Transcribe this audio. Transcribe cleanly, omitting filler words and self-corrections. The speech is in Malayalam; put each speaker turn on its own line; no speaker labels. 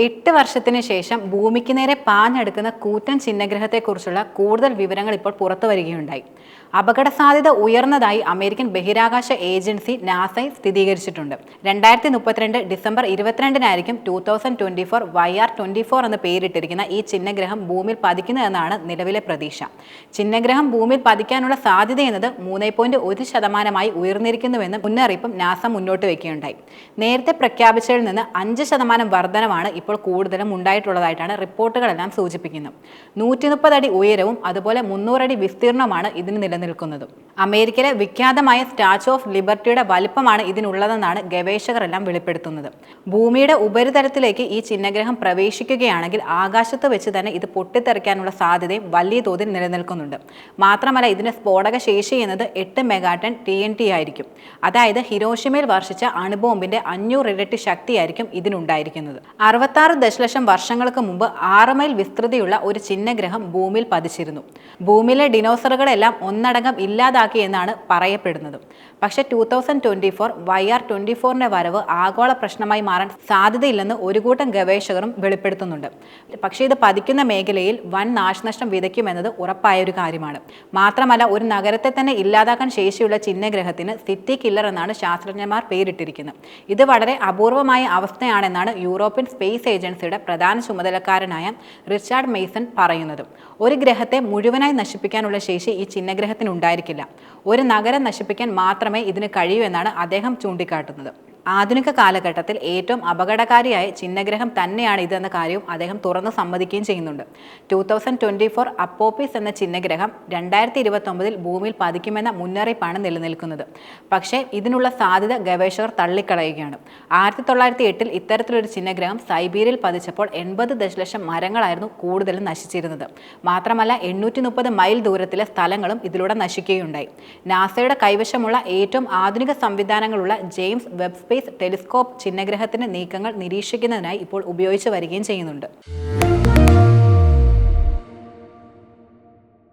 8 വർഷത്തിന് ശേഷം ഭൂമിക്ക് നേരെ പാഞ്ഞെടുക്കുന്ന കൂറ്റൻ ചിഹ്നഗ്രഹത്തെക്കുറിച്ചുള്ള കൂടുതൽ വിവരങ്ങൾ ഇപ്പോൾ പുറത്തു വരികയുണ്ടായി. അപകട സാധ്യത ഉയർന്നതായി അമേരിക്കൻ ബഹിരാകാശ ഏജൻസി നാസ സ്ഥിരീകരിച്ചിട്ടുണ്ട്. 2032 ഡിസംബർ 22-നായിരിക്കും 2024 YR24 എന്ന് പേരിട്ടിരിക്കുന്ന ഈ ചിഹ്നഗ്രഹം ഭൂമിയിൽ പതിക്കുന്നതെന്നാണ് നിലവിലെ പ്രതീക്ഷ. ചിഹ്നഗ്രഹം ഭൂമിയിൽ പതിക്കാനുള്ള സാധ്യതയെന്നത് 3.1% ഉയർന്നിരിക്കുന്നുവെന്ന് മുന്നറിയിപ്പും നാസ മുന്നോട്ട് വയ്ക്കുകയുണ്ടായി. നേരത്തെ പ്രഖ്യാപിച്ചതിൽ നിന്ന് 5% വർധനമാണ് ഇപ്പോൾ കൂടുതലും ഉണ്ടായിട്ടുള്ളതായിട്ടാണ് റിപ്പോർട്ടുകളെല്ലാം സൂചിപ്പിക്കുന്നത്. 130 അടി ഉയരവും അതുപോലെ 300 അടി വിസ്തീർണമാണ് ഇതിന് നിലനിൽക്കുന്നത്. അമേരിക്കയിലെ വിഖ്യാതമായ സ്റ്റാച്യു ഓഫ് ലിബർട്ടിയുടെ വലിപ്പമാണ് ഇതിനുള്ളതെന്നാണ് ഗവേഷകരെല്ലാം വെളിപ്പെടുത്തുന്നത്. ഭൂമിയുടെ ഉപരിതലത്തിലേക്ക് ഈ ചിഹ്നഗ്രഹം പ്രവേശിക്കുകയാണെങ്കിൽ ആകാശത്ത് വെച്ച് തന്നെ ഇത് പൊട്ടിത്തെറിക്കാനുള്ള സാധ്യതയും വലിയ തോതിൽ നിലനിൽക്കുന്നുണ്ട്. മാത്രമല്ല, ഇതിന്റെ സ്ഫോടക ശേഷി എന്നത് 8 മെഗാടൺ TNT ആയിരിക്കും. അതായത് ഹിരോഷിമയിൽ വർഷിച്ച അണുബോംബിന്റെ 500 ഇരട്ടി ശക്തിയായിരിക്കും ഇതിനുണ്ടായിരിക്കുന്നത്. 66 ദശലക്ഷം വർഷങ്ങൾക്ക് മുമ്പ് 6 മൈൽ വിസ്തൃതിയുള്ള ഒരു ചിഹ്നഗ്രഹം ഭൂമിയിൽ പതിച്ചിരുന്നു. ഭൂമിയിലെ ഡിനോസറുകളെല്ലാം ഒന്നടങ്കം ഇല്ലാതാക്കി എന്നാണ് പറയപ്പെടുന്നത്. പക്ഷെ 2024 YR24ന്റെ വരവ് ആഗോള പ്രശ്നമായി മാറാൻ സാധ്യതയില്ലെന്ന് ഒരു കൂട്ടം ഗവേഷകരും വെളിപ്പെടുത്തുന്നുണ്ട്. പക്ഷേ ഇത് പതിക്കുന്ന മേഖലയിൽ വൻ നാശനഷ്ടം വിതയ്ക്കുമെന്നത് ഉറപ്പായ ഒരു കാര്യമാണ്. മാത്രമല്ല, ഒരു നഗരത്തെ തന്നെ ഇല്ലാതാക്കാൻ ശേഷിയുള്ള ചിഹ്നഗ്രഹത്തിന് സിറ്റി കില്ലർ എന്നാണ് ശാസ്ത്രജ്ഞന്മാർ പേരിട്ടിരിക്കുന്നത്. ഇത് വളരെ അപൂർവമായ അവസ്ഥയാണെന്നാണ് യൂറോപ്യൻ സ്പേസ് ഏജൻസിയുടെ പ്രധാന ചുമതലക്കാരനായ റിച്ചാർഡ് മെയ്സൺ പറയുന്നത്. ഒരു ഗ്രഹത്തെ മുഴുവനായി നശിപ്പിക്കാനുള്ള ശേഷി ഈ ചിഹ്നഗ്രഹത്തിന് ഉണ്ടായിരിക്കില്ല. ഒരു നഗരം നശിപ്പിക്കാൻ മാത്രമേ ഇതിന് കഴിയൂ എന്നാണ് അദ്ദേഹം ചൂണ്ടിക്കാട്ടുന്നത്. ആധുനിക കാലഘട്ടത്തിൽ ഏറ്റവും അപകടകാരിയായ ചിഹ്നഗ്രഹം തന്നെയാണ് ഇതെന്ന കാര്യവും അദ്ദേഹം തുറന്നു സമ്മതിക്കുകയും ചെയ്യുന്നുണ്ട്. 2024 അപ്പോപ്പിസ് എന്ന ചിഹ്നഗ്രഹം 2029 ഭൂമിയിൽ പതിക്കുമെന്ന മുന്നറിയിപ്പാണ് നിലനിൽക്കുന്നത്. പക്ഷേ ഇതിനുള്ള സാധ്യത ഗവേഷകർ തള്ളിക്കളയുകയാണ്. 1908 ഇത്തരത്തിലൊരു ചിഹ്നഗ്രഹം സൈബീരിയയിൽ പതിച്ചപ്പോൾ 80 ദശലക്ഷം മരങ്ങളായിരുന്നു കൂടുതലും നശിച്ചിരുന്നത്. മാത്രമല്ല, 830 മൈൽ ദൂരത്തിലെ സ്ഥലങ്ങളും ഇതിലൂടെ നശിക്കുകയുണ്ടായി. നാസയുടെ കൈവശമുള്ള ഏറ്റവും ആധുനിക സംവിധാനങ്ങളുള്ള ജെയിംസ് വെബ് ടെലിസ്കോപ്പ് ചിഹ്നഗ്രഹത്തിന്റെ നീക്കങ്ങൾ നിരീക്ഷിക്കുന്നതിനായി ഇപ്പോൾ ഉപയോഗിച്ചു വരികയും ചെയ്യുന്നുണ്ട്.